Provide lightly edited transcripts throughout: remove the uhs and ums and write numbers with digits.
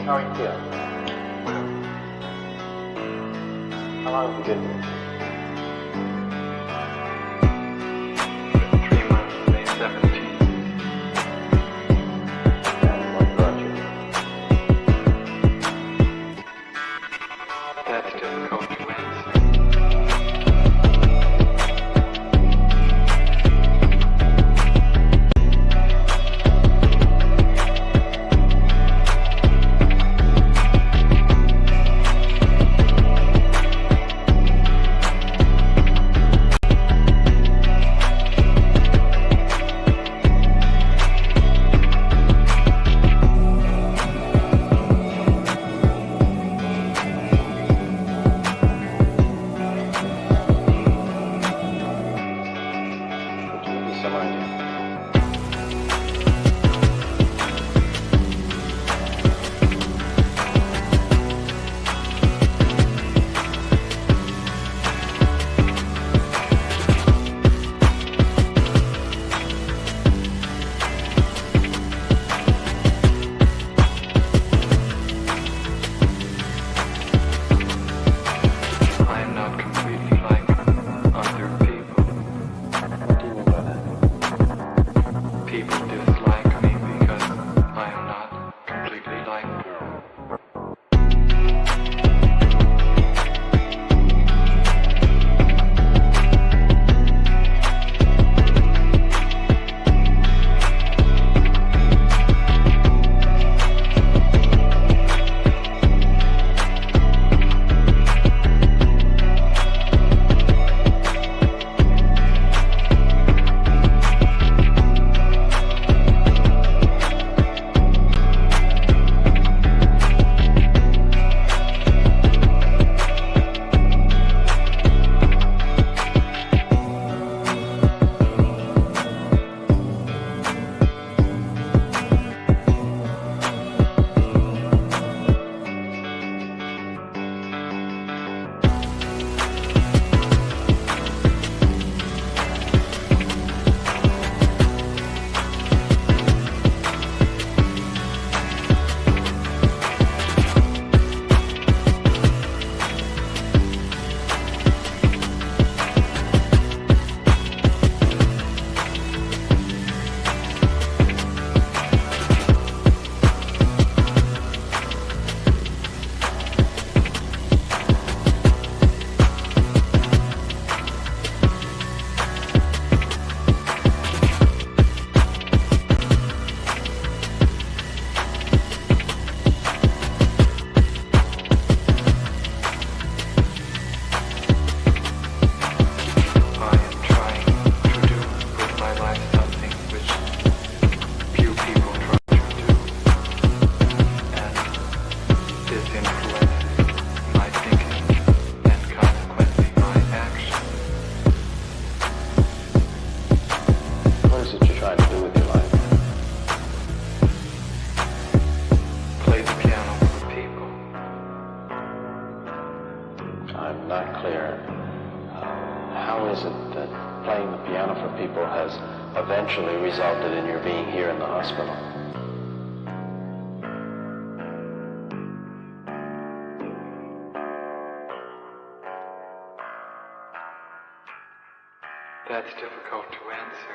How are you feeling? How long have you been here? 3 months, May 17th. And what brought you here? That's difficult to answer. Eventually resulted in your being here in the hospital. That's difficult to answer.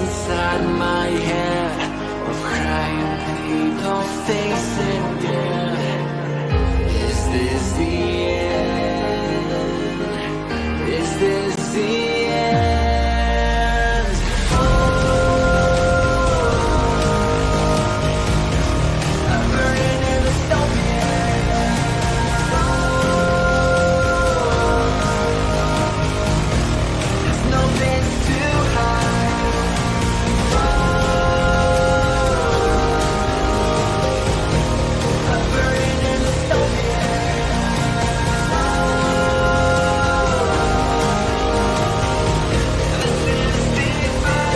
inside my head of crying people facing death. Is this the end? Is this the end? Oh, I'm burning in the stone. There's no place to hide. I'm burning in the stone. This is the final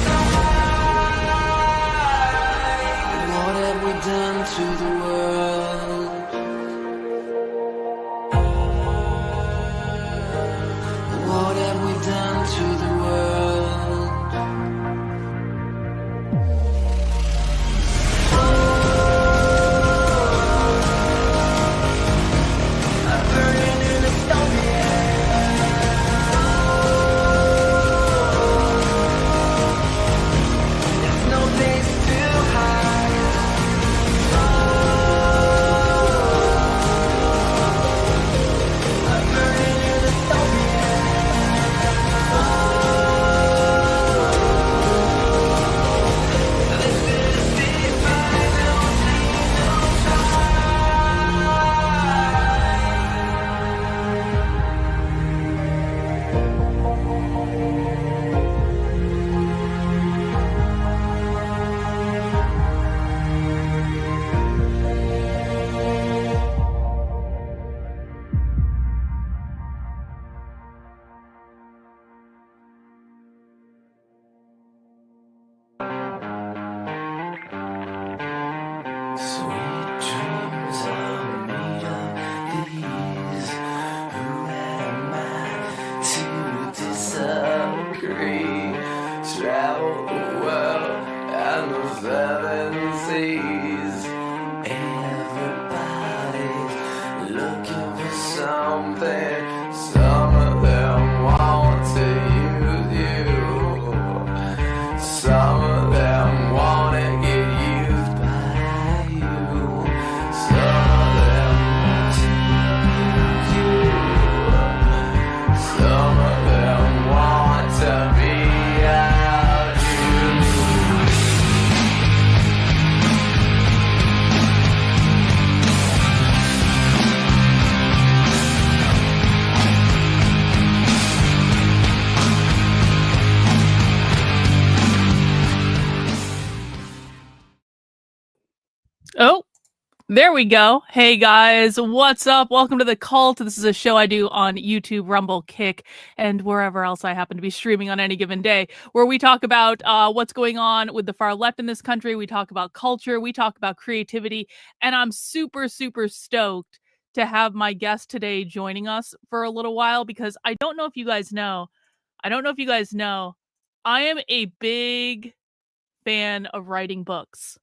time. What have we done to the world? What have we done to the world? I'm burning in the stone. There's no place to hide. I'm burning in the stone. This is the final sweet dreams are made of these. Who am I to disagree? Travel the world and the seven seas. Everybody's looking for something. Some of them want to use you. Some of them want to get used by you. Some of them want to use you. Some of them want to be out you. Oh, there we go. Hey guys, what's up? Welcome to The Cult. This is a show I do on YouTube, Rumble, Kick, and wherever else I happen to be streaming on any given day, where we talk about what's going on with the far left in this country. We talk about culture. We talk about creativity. And I'm super, super stoked to have my guest today joining us for a little while, because I don't know if you guys know, I am a big fan of writing books.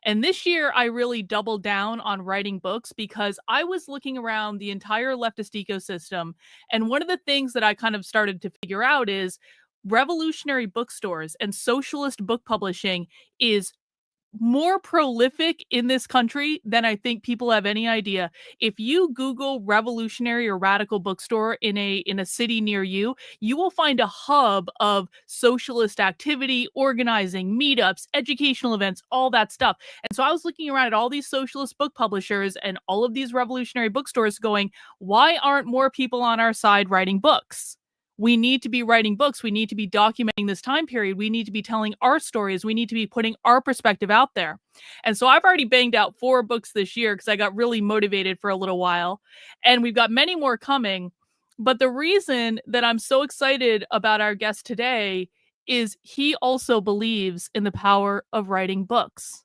And this year, I really doubled down on writing books because I was looking around the entire leftist ecosystem. And one of the things that I kind of started to figure out is revolutionary bookstores and socialist book publishing is more prolific in this country than I think people have any idea. If you Google revolutionary or radical bookstore in a city near you, you will find a hub of socialist activity, organizing, meetups, educational events, all that stuff. And so I was looking around at all these socialist book publishers and all of these revolutionary bookstores going, why aren't more people on our side writing books? We need to be writing books. We need to be documenting this time period. We need to be telling our stories. We need to be putting our perspective out there. And so I've already banged out 4 books this year because I got really motivated for a little while. And we've got many more coming. But the reason that I'm so excited about our guest today is he also believes in the power of writing books.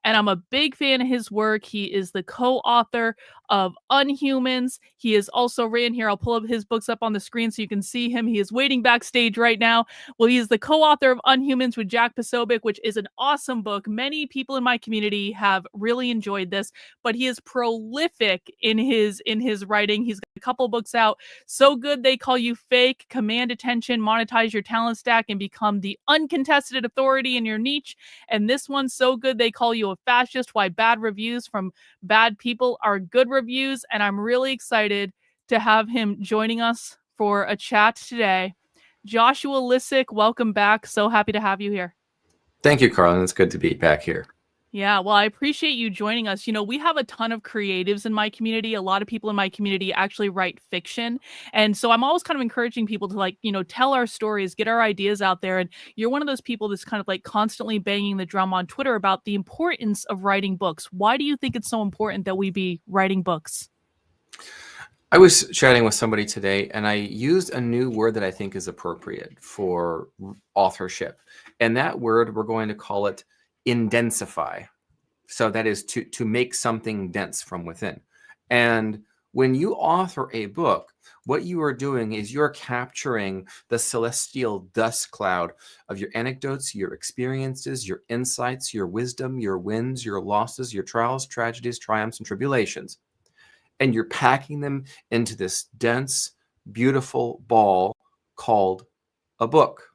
and I'm a big fan of his work. He is the co-author of Unhumans. He is also written here. I'll pull up his books up on the screen so you can see him. He is waiting backstage right now. Well, he is the co-author of Unhumans with Jack Posobiec, which is an awesome book. Many people in my community have really enjoyed this, but he is prolific in his writing. He's got a couple books out. So good they call you fake, command attention, monetize your talent stack, and become the uncontested authority in your niche. And this one's so good they call you a fascist, why bad reviews from bad people are good reviews. And I'm really excited to have him joining us for a chat today. Joshua Lisec, welcome back. So happy to have you here. Thank you, Karlyn. It's good to be back here. Yeah, well, I appreciate you joining us. You know, we have a ton of creatives in my community. A lot of people in my community actually write fiction. And so I'm always kind of encouraging people to, like, you know, tell our stories, get our ideas out there. And you're one of those people that's kind of like constantly banging the drum on Twitter about the importance of writing books. Why do you think it's so important that we be writing books? I was chatting with somebody today, and I used a new word that I think is appropriate for authorship. And that word, we're going to call it indensify. So that is to make something dense from within. And when you author a book, what you are doing is you're capturing the celestial dust cloud of your anecdotes, your experiences, your insights, your wisdom, your wins, your losses, your trials, tragedies, triumphs, and tribulations. And you're packing them into this dense, beautiful ball called a book.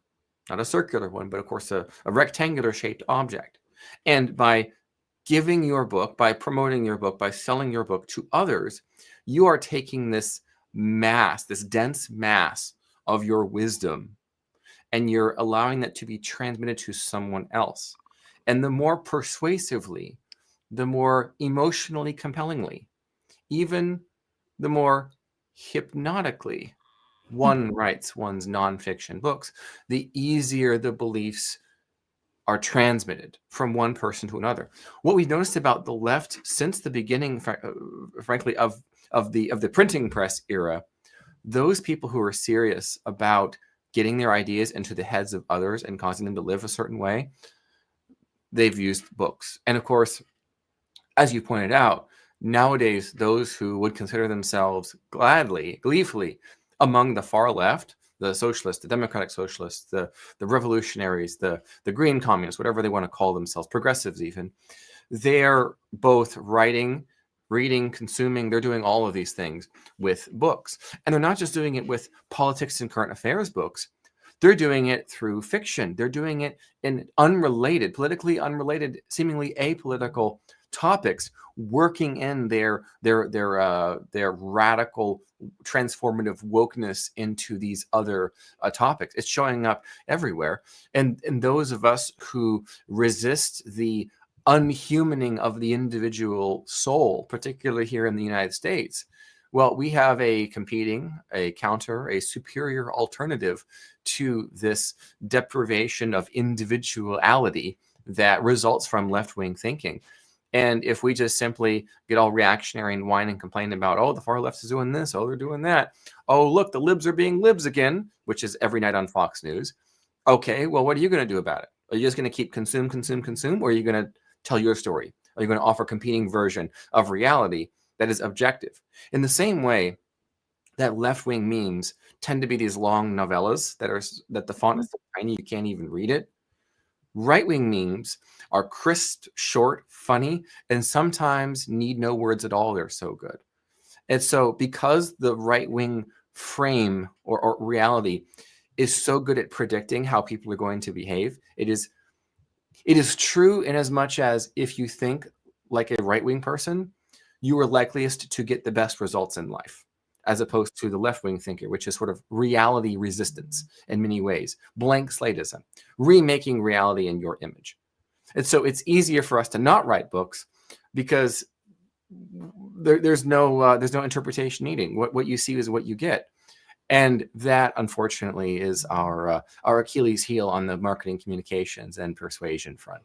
Not a circular one, but of course a rectangular shaped object. And by giving your book, by promoting your book, by selling your book to others, you are taking this mass, this dense mass of your wisdom, and you're allowing that to be transmitted to someone else. And the more persuasively, the more emotionally compellingly, even the more hypnotically one writes one's nonfiction books, the easier the beliefs are transmitted from one person to another. What we've noticed about the left since the beginning, frankly, of the printing press era, those people who are serious about getting their ideas into the heads of others and causing them to live a certain way, they've used books. And of course, as you pointed out, nowadays, those who would consider themselves gleefully among the far left, the socialists, the democratic socialists, the revolutionaries, the green communists, whatever they want to call themselves, progressives even, they're both writing, reading, consuming, they're doing all of these things with books. And they're not just doing it with politics and current affairs books. They're doing it through fiction. They're doing it in unrelated, politically unrelated, seemingly apolitical topics, working in their radical transformative wokeness into these other topics. It's showing up everywhere. And those of us who resist the unhumaning of the individual soul, particularly here in the United States, well, we have a counter, a superior alternative to this deprivation of individuality that results from left-wing thinking. And if we just simply get all reactionary and whine and complain about, oh, the far left is doing this, oh, they're doing that. Oh, look, the libs are being libs again, which is every night on Fox News. Okay, well, what are you going to do about it? Are you just going to keep consume, or are you going to tell your story? Are you going to offer a competing version of reality that is objective? In the same way that left-wing memes tend to be these long novellas that the font is so tiny you can't even read it. Right-wing memes are crisp, short, funny, and sometimes need no words at all. They're so good. And so because the right-wing frame or reality is so good at predicting how people are going to behave, it is true in as much as if you think like a right-wing person, you are likeliest to get the best results in life, as opposed to the left-wing thinker, which is sort of reality resistance in many ways, blank slateism, remaking reality in your image. And so it's easier for us to not write books because there's no interpretation needing. What you see is what you get. And that, unfortunately, is our Achilles heel on the marketing, communications, and persuasion front.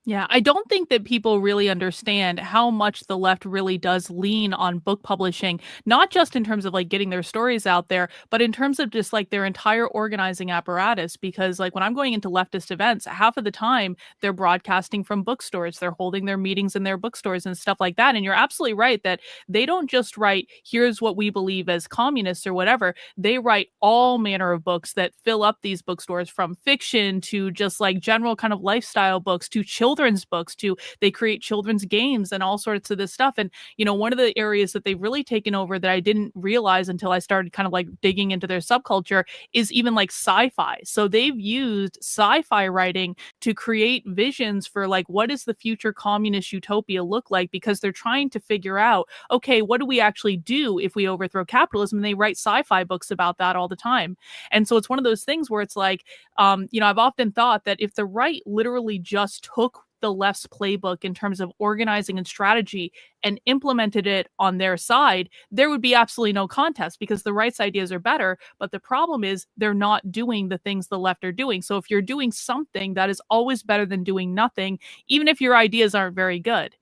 Yeah, I don't think that people really understand how much the left really does lean on book publishing, not just in terms of like getting their stories out there, but in terms of just like their entire organizing apparatus. Because like when I'm going into leftist events, half of the time they're broadcasting from bookstores, they're holding their meetings in their bookstores and stuff like that. And you're absolutely right that they don't just write, here's what we believe as communists or whatever. They write all manner of books that fill up these bookstores, from fiction to just like general kind of lifestyle books to children's books to they create children's games and all sorts of this stuff. And one of the areas that they've really taken over that I didn't realize until I started kind of like digging into their subculture is even like sci-fi. So they've used sci-fi writing to create visions for like what does the future communist utopia look like, because they're trying to figure out, okay, what do we actually do if we overthrow capitalism? And they write sci-fi books about that all the time. And so it's one of those things where it's like, I've often thought that if the right literally just took the left's playbook in terms of organizing and strategy and implemented it on their side, there would be absolutely no contest because the right's ideas are better. But the problem is they're not doing the things the left are doing. So if you're doing something, that is always better than doing nothing, even if your ideas aren't very good.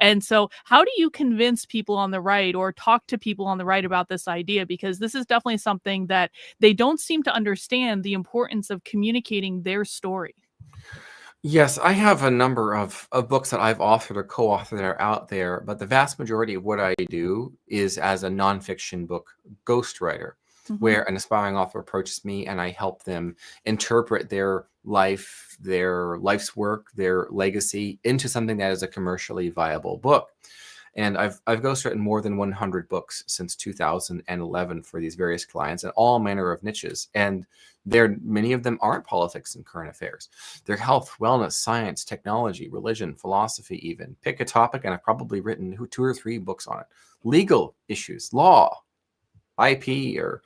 And so how do you convince people on the right or talk to people on the right about this idea? Because this is definitely something that they don't seem to understand, the importance of communicating their story. Yes, I have a number of books that I've authored or co-authored that are out there, but the vast majority of what I do is as a nonfiction book ghostwriter, where an aspiring author approaches me and I help them interpret their life, their life's work, their legacy into something that is a commercially viable book. And I've ghostwritten more than 100 books since 2011 for these various clients in all manner of niches. And many of them aren't politics and current affairs. They're health, wellness, science, technology, religion, philosophy even. Pick a topic and I've probably written 2 or 3 books on it. Legal issues, law, IP or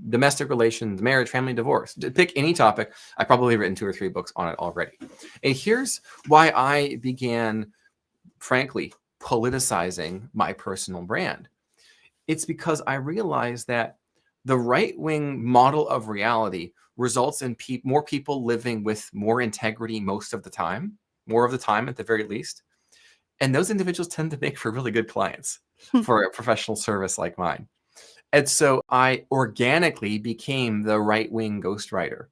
domestic relations, marriage, family, divorce. Pick any topic. I've probably written 2 or 3 books on it already. And here's why I began, frankly, politicizing my personal brand. It's because I realized that the right-wing model of reality results in more people living with more integrity most of the time, more of the time at the very least. And those individuals tend to make for really good clients for a professional service like mine. And so I organically became the right-wing ghostwriter,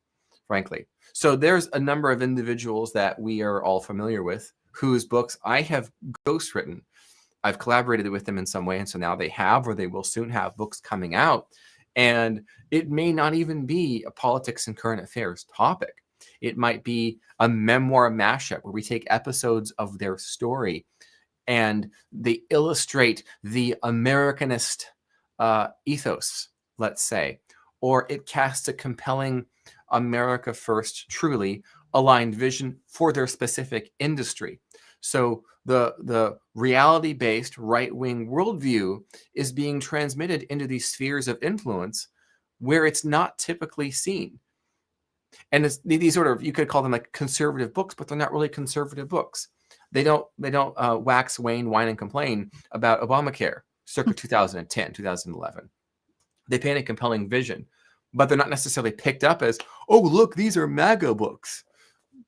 frankly. So there's a number of individuals that we are all familiar with whose books I have ghostwritten. I've collaborated with them in some way, and so now they have, or they will soon have, books coming out. And it may not even be a politics and current affairs topic. It might be a memoir mashup where we take episodes of their story and they illustrate the Americanist ethos, let's say, or it casts a compelling America first, truly aligned vision for their specific industry. So the reality-based right-wing worldview is being transmitted into these spheres of influence where it's not typically seen. And it's these sort of, you could call them like conservative books, but they're not really conservative books. They don't wax, wane, whine, and complain about Obamacare circa 2010, 2011. They paint a compelling vision, but they're not necessarily picked up as, oh, look, these are MAGA books.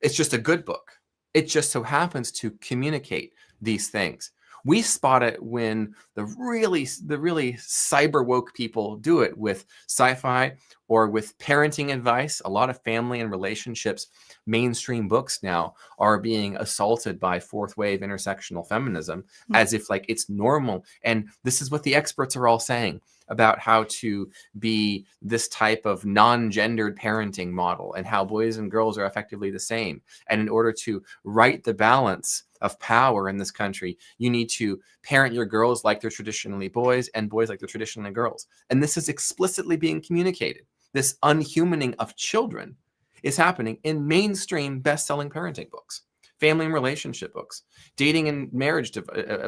It's just a good book. It just so happens to communicate these things. We spot it when the really cyber woke people do it with sci-fi or with parenting advice. A lot of family and relationships mainstream books now are being assaulted by fourth wave intersectional feminism as if like it's normal. And this is what the experts are all saying about how to be this type of non-gendered parenting model and how boys and girls are effectively the same. And in order to right the balance of power in this country, you need to parent your girls like they're traditionally boys and boys like they're traditionally girls. And this is explicitly being communicated. This unhumaning of children is happening in mainstream best-selling parenting books, family and relationship books, dating and marriage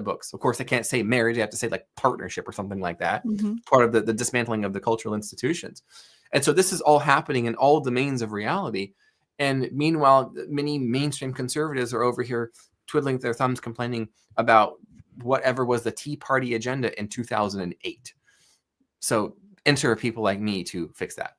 books. Of course, they can't say marriage. They have to say like partnership or something like that. Part of the dismantling of the cultural institutions. And so this is all happening in all domains of reality. And meanwhile, many mainstream conservatives are over here twiddling their thumbs, complaining about whatever was the Tea Party agenda in 2008. So enter people like me to fix that.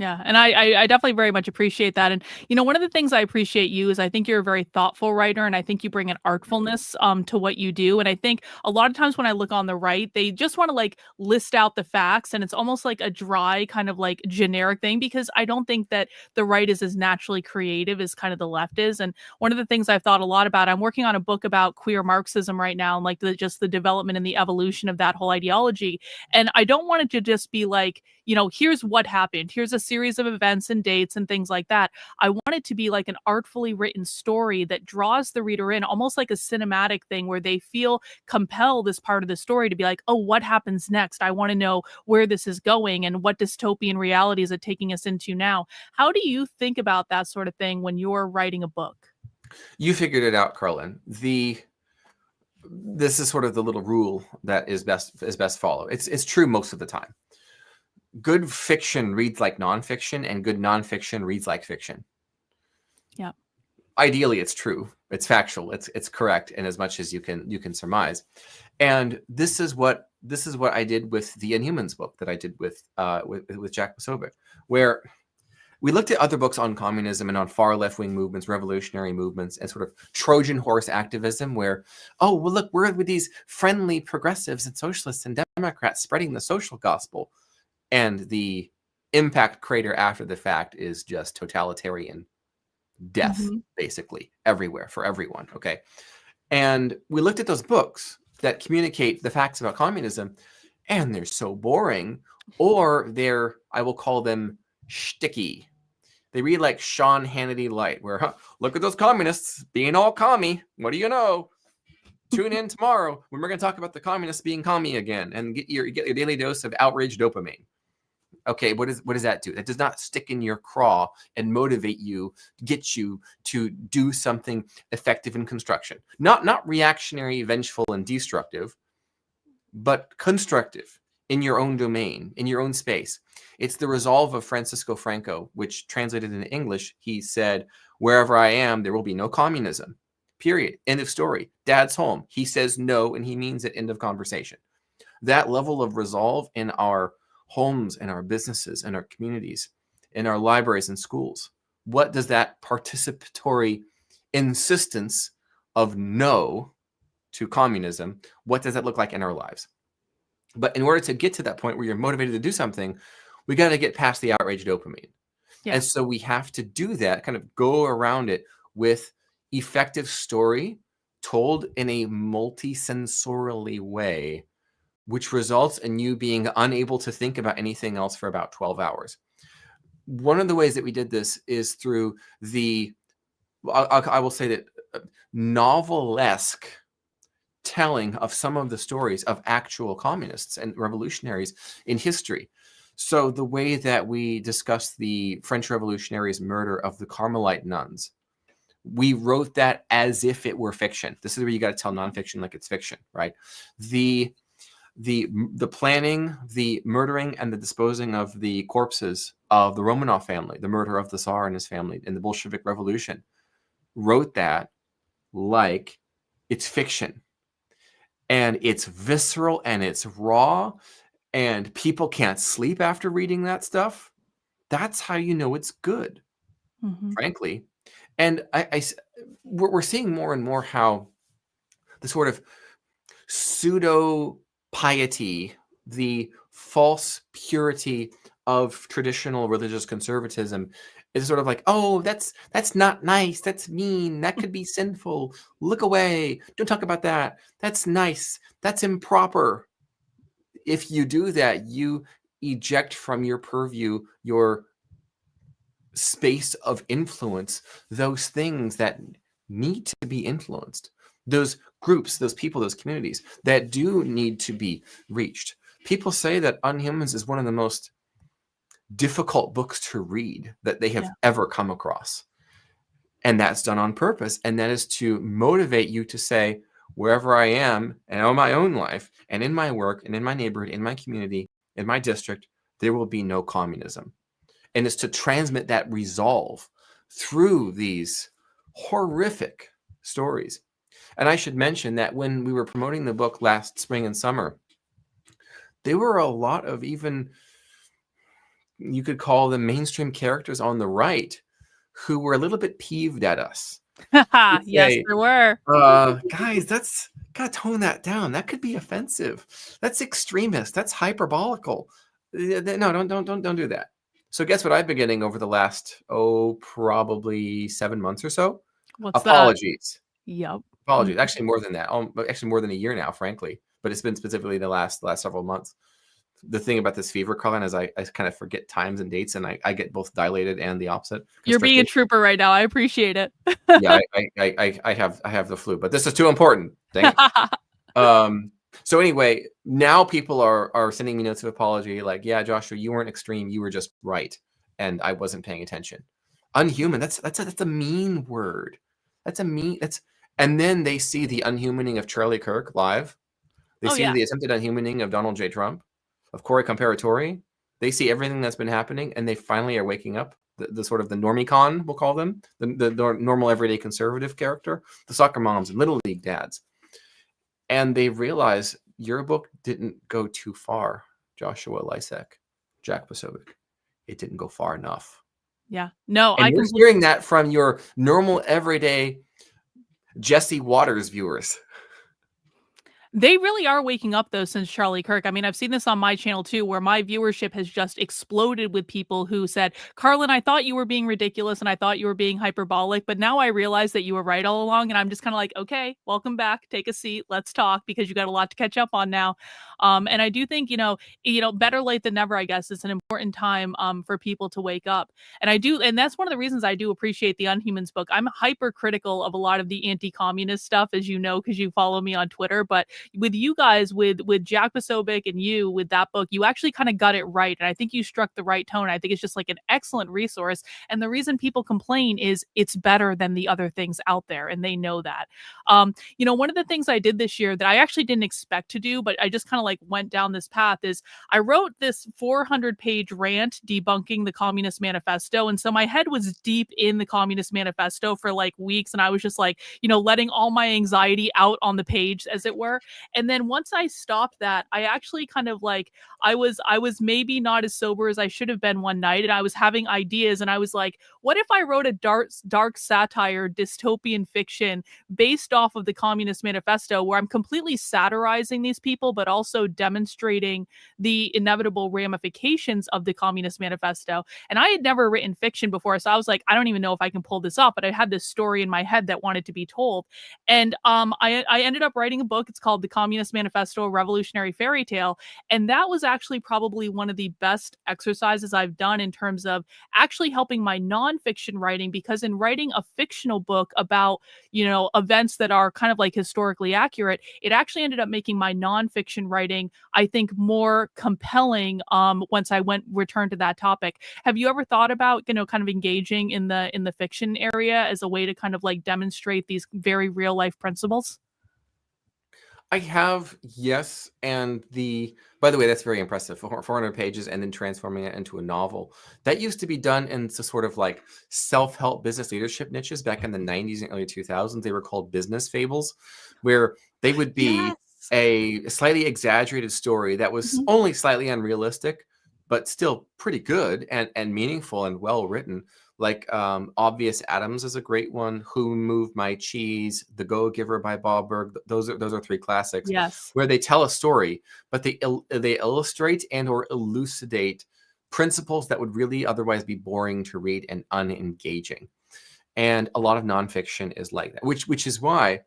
Yeah, and I definitely very much appreciate that. And one of the things I appreciate you is I think you're a very thoughtful writer, and I think you bring an artfulness to what you do. And I think a lot of times when I look on the right, they just want to like list out the facts, and it's almost like a dry kind of like generic thing because I don't think that the right is as naturally creative as kind of the left is. And one of the things I've thought a lot about, I'm working on a book about queer Marxism right now, and like just the development and the evolution of that whole ideology. And I don't want it to just be like, here's what happened. Here's a series of events and dates and things like that. I want it to be like an artfully written story that draws the reader in, almost like a cinematic thing where they feel compelled as part of the story to be like, oh, what happens next? I want to know where this is going and what dystopian reality is it taking us into now. How do you think about that sort of thing when you're writing a book? You figured it out, Karlyn. This is sort of the little rule that is best followed. It's true most of the time. Good fiction reads like nonfiction, and good nonfiction reads like fiction. Yeah. Ideally, it's true. It's factual. It's correct, and as much as you can surmise. And this is what I did with the Unhumans book that I did with Jack Posobiec, where we looked at other books on communism and on far left-wing movements, revolutionary movements, and sort of Trojan horse activism where, oh, well, look, we're with these friendly progressives and socialists and Democrats spreading the social gospel. And the impact crater after the fact is just totalitarian death, basically, everywhere for everyone, okay? And we looked at those books that communicate the facts about communism, and they're so boring, or they're, I will call them, shticky. They read like Sean Hannity light, where, look at those communists being all commie. What do you know? Tune in tomorrow when we're going to talk about the communists being commie again and get your daily dose of outrage dopamine. Okay, what does that do? That does not stick in your craw and motivate you, get you to do something effective in construction. Not reactionary, vengeful, and destructive, but constructive in your own domain, in your own space. It's the resolve of Francisco Franco, which translated into English, he said, wherever I am, there will be no communism. Period. End of story. Dad's home. He says no, and he means it. End of conversation. That level of resolve in our homes and our businesses and our communities, in our libraries and schools. What does that participatory insistence of no to communism, what does that look like in our lives? But in order to get to that point where you're motivated to do something, we got to get past the outrage dopamine. Yeah. And so we have to do that, kind of go around it with effective story told in a multi-sensorially way, which results in you being unable to think about anything else for about 12 hours. One of the ways that we did this is through I will say that novelesque telling of some of the stories of actual communists and revolutionaries in history. So the way that we discussed the French revolutionaries' murder of the Carmelite nuns, we wrote that as if it were fiction. This is where you got to tell nonfiction like it's fiction, right? The planning, the murdering, and the disposing of the corpses of the Romanov family, the murder of the Tsar and his family in the Bolshevik Revolution, wrote that like it's fiction. And it's visceral and it's raw, and people can't sleep after reading that stuff. That's how you know it's good, frankly. And we're seeing more and more how the sort of pseudo piety, the false purity of traditional religious conservatism is sort of like, oh, that's not nice. That's mean. That could be sinful. Look away. Don't talk about that. That's nice. That's improper. If you do that, you eject from your purview, your space of influence, those things that need to be influenced. Those groups, those people, those communities that do need to be reached. People say that Unhumans is one of the most difficult books to read that they have ever come across. And that's done on purpose. And that is to motivate you to say, wherever I am and in my own life and in my work and in my neighborhood, in my community, in my district, there will be no communism. And it's to transmit that resolve through these horrific stories. And I should mention that when we were promoting the book last spring and summer, there were a lot of even you could call them mainstream characters on the right who were a little bit peeved at us. You'd Yes, say, there were. guys, that's gotta tone that down. That could be offensive. That's extremist. That's hyperbolical. No, don't do that. So guess what I've been getting over the last, probably 7 months or so? What's that? Apologies. Yep. Apologies. Actually, more than that. Actually, more than a year now, frankly. But it's been specifically the last several months. The thing about this fever, Karlyn, is I kind of forget times and dates, and I get both dilated and the opposite. You're being a constricted. trooper right now. I appreciate it. Yeah, I have the flu, but this is too important. Dang it. So anyway, now people are sending me notes of apology, like, yeah, Joshua, you weren't extreme, you were just right, and I wasn't paying attention. Unhuman. That's a mean word. And then they see the unhumaning of Charlie Kirk live. They Oh, see yeah. the attempted unhumaning of Donald J. Trump, of Corey Comparatori. They see everything that's been happening, and they finally are waking up. The sort of the normie-con, we'll call them, the normal everyday conservative character, the soccer moms and little league dads. And they realize your book didn't go too far, Joshua Lisec, Jack Posobiec. It didn't go far enough. Yeah. No, And you're hearing that from your normal, everyday Jesse Waters viewers. They really are waking up, though, since Charlie Kirk. I mean, I've seen this on my channel, too, where my viewership has just exploded with people who said, Karlyn, I thought you were being ridiculous and I thought you were being hyperbolic, but now I realize that you were right all along. And I'm just kind of like, okay, welcome back. Take a seat. Let's talk, because you got a lot to catch up on now. And I do think, better late than never, I guess. It's an important time for people to wake up. And that's one of the reasons I do appreciate the Unhumans book. I'm hypercritical of a lot of the anti-communist stuff, as you know, because you follow me on Twitter. But with you guys, with Jack Posobiec and you with that book, you actually kind of got it right. And I think you struck the right tone. I think it's just like an excellent resource. And the reason people complain is it's better than the other things out there. And they know that. One of the things I did this year that I actually didn't expect to do, but I just kind of like went down this path, is I wrote this 400-page rant debunking the Communist Manifesto. And so my head was deep in the Communist Manifesto for like weeks. And I was just like, letting all my anxiety out on the page, as it were. And then once I stopped that, I actually kind of like, I was maybe not as sober as I should have been one night. And I was having ideas, and I was like, what if I wrote a dark satire dystopian fiction based off of the Communist Manifesto, where I'm completely satirizing these people, but also demonstrating the inevitable ramifications of the Communist Manifesto. And I had never written fiction before, so I was like, I don't even know if I can pull this off, but I had this story in my head that wanted to be told. And I ended up writing a book. It's called The Communist Manifesto, a Revolutionary Fairy Tale. And that was actually probably one of the best exercises I've done in terms of actually helping my nonfiction writing, because in writing a fictional book about, events that are kind of like historically accurate, it actually ended up making my nonfiction writing, I think, more compelling once I returned to that topic. Have you ever thought about, kind of engaging in the fiction area as a way to kind of like demonstrate these very real life principles? I have, yes. And by the way, that's very impressive. 400 pages and then transforming it into a novel. That used to be done into sort of like self-help business leadership niches back in the 90s and early 2000s. They were called business fables, where they would be Yes. a slightly exaggerated story that was only slightly unrealistic, but still pretty good and meaningful and well written. Like Obvious Atoms is a great one. Who Moved My Cheese? The Go-Giver by Bob Berg. Those are three classics. Yes. Where they tell a story, but they illustrate and or elucidate principles that would really otherwise be boring to read and unengaging. And a lot of nonfiction is like that, which is why.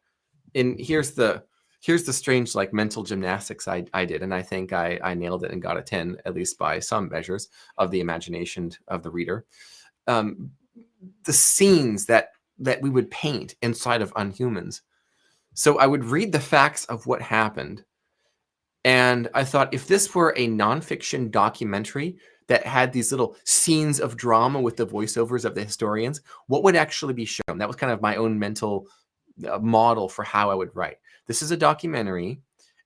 And here's the strange like mental gymnastics I did, and I think I nailed it and got a 10, at least by some measures of the imagination of the reader. The scenes that we would paint inside of Unhumans. So I would read the facts of what happened, and I thought, if this were a nonfiction documentary that had these little scenes of drama with the voiceovers of the historians, what would actually be shown? That was kind of my own mental model for how I would write. This is a documentary,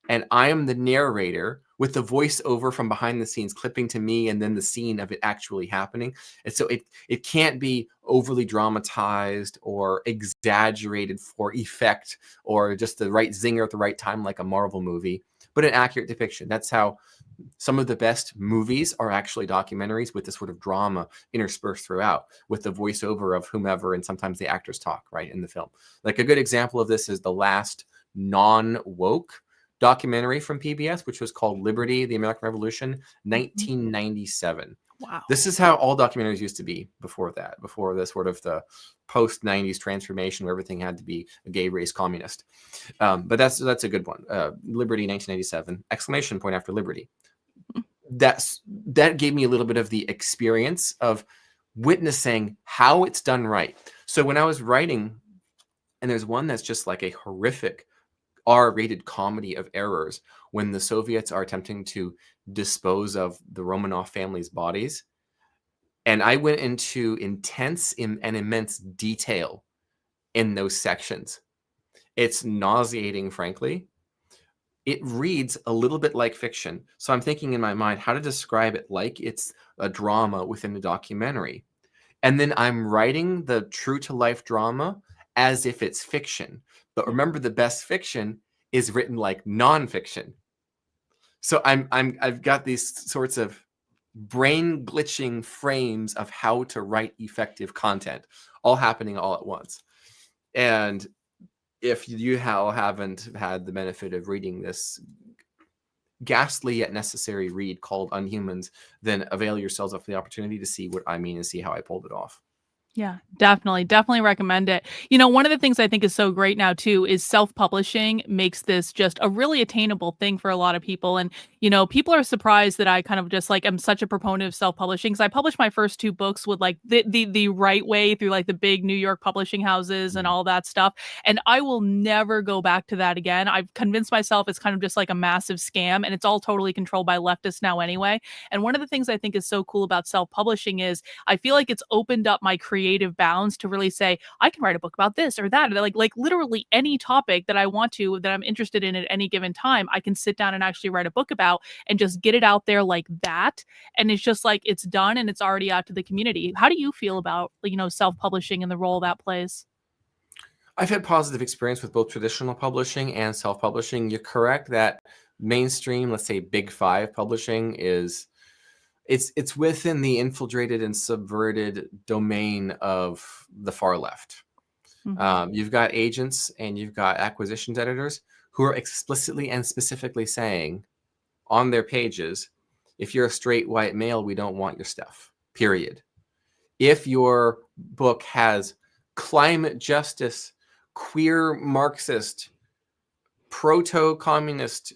and I am the narrator with the voiceover from behind the scenes clipping to me, and then the scene of it actually happening. And so it can't be overly dramatized or exaggerated for effect or just the right zinger at the right time like a Marvel movie, but an accurate depiction. That's how Some of the best movies are actually documentaries with this sort of drama interspersed throughout, with the voiceover of whomever, and sometimes the actors talk right in the film. Like a good example of this is the last non-woke documentary from PBS, which was called Liberty, the American Revolution, 1997. Wow. This is how all documentaries used to be before that, before the sort of the post-90s transformation where everything had to be a gay race communist. But that's a good one. Liberty, 1997, exclamation point after Liberty. That gave me a little bit of the experience of witnessing how it's done right. So when I was writing, and there's one that's just like a horrific R-rated comedy of errors when the Soviets are attempting to dispose of the Romanov family's bodies. And I went into intense and immense detail in those sections. It's nauseating, frankly. It reads a little bit like fiction. So I'm thinking in my mind how to describe it like it's a drama within a documentary. And then I'm writing the true to life drama as if it's fiction. But remember, the best fiction is written like nonfiction. So I've got these sorts of brain glitching frames of how to write effective content, all happening all at once. And if you haven't had the benefit of reading this ghastly yet necessary read called Unhumans, then avail yourselves of the opportunity to see what I mean and see how I pulled it off. Yeah, definitely recommend it. One of the things I think is so great now too is self-publishing makes this just a really attainable thing for a lot of people. And, people are surprised that I kind of just like am such a proponent of self-publishing, because I published my first 2 books with like the right way through like the big New York publishing houses and all that stuff. And I will never go back to that again. I've convinced myself it's kind of just like a massive scam, and it's all totally controlled by leftists now anyway. And one of the things I think is so cool about self-publishing is I feel like it's opened up my creative bounds to really say, I can write a book about this or that. Like literally any topic that I want to, that I'm interested in at any given time, I can sit down and actually write a book about and just get it out there like that. And it's just like, it's done and it's already out to the community. How do you feel about, self-publishing and the role that plays? I've had positive experience with both traditional publishing and self-publishing. You're correct that mainstream, let's say big 5 publishing is it's within the infiltrated and subverted domain of the far left. Mm-hmm. You've got agents and you've got acquisitions editors who are explicitly and specifically saying on their pages, if you're a straight white male, we don't want your stuff, period. If your book has climate justice, queer Marxist, proto-communist,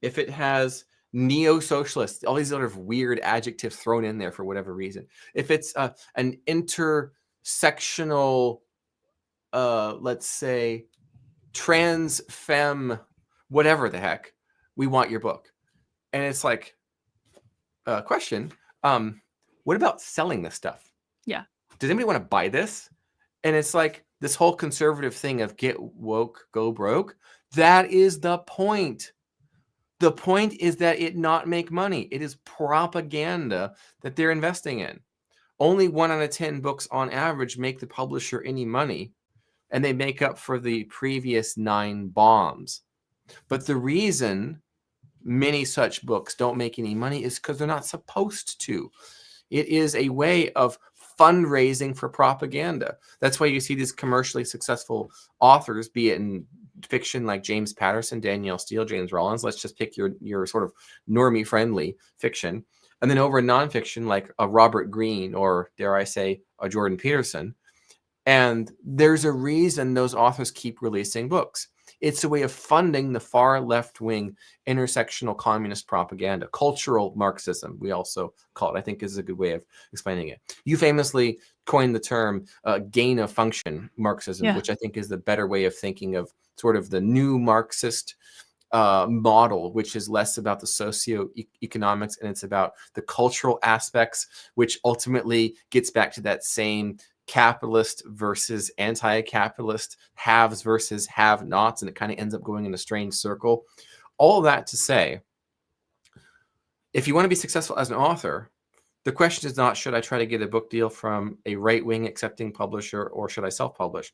if it has neo-socialist, all these sort of weird adjectives thrown in there for whatever reason. If it's an intersectional, let's say, trans femme, whatever the heck, we want your book. And it's like, question, what about selling this stuff? Yeah. Does anybody want to buy this? And it's like this whole conservative thing of get woke, go broke. That is the point. The point is that it not make money. It is propaganda that they're investing in. Only 1 out of 10 books on average make the publisher any money, and they make up for the previous 9 bombs. But the reason many such books don't make any money is because they're not supposed to. It is a way of fundraising for propaganda. That's why you see these commercially successful authors, be it in fiction like James Patterson, Danielle Steele, James Rollins. Let's just pick your sort of normie friendly fiction. And then over in nonfiction like a Robert Greene or, dare I say, a Jordan Peterson. And there's a reason those authors keep releasing books. It's a way of funding the far left-wing intersectional communist propaganda. Cultural Marxism, we also call it, I think is a good way of explaining it. You famously coined the term gain of function Marxism, which I think is the better way of thinking of sort of the new Marxist model, which is less about the socio-economics and it's about the cultural aspects, which ultimately gets back to that same capitalist versus anti-capitalist, haves versus have-nots, and it kind of ends up going in a strange circle. All that to say, if you want to be successful as an author, the question is not, should I try to get a book deal from a right-wing accepting publisher or should I self-publish?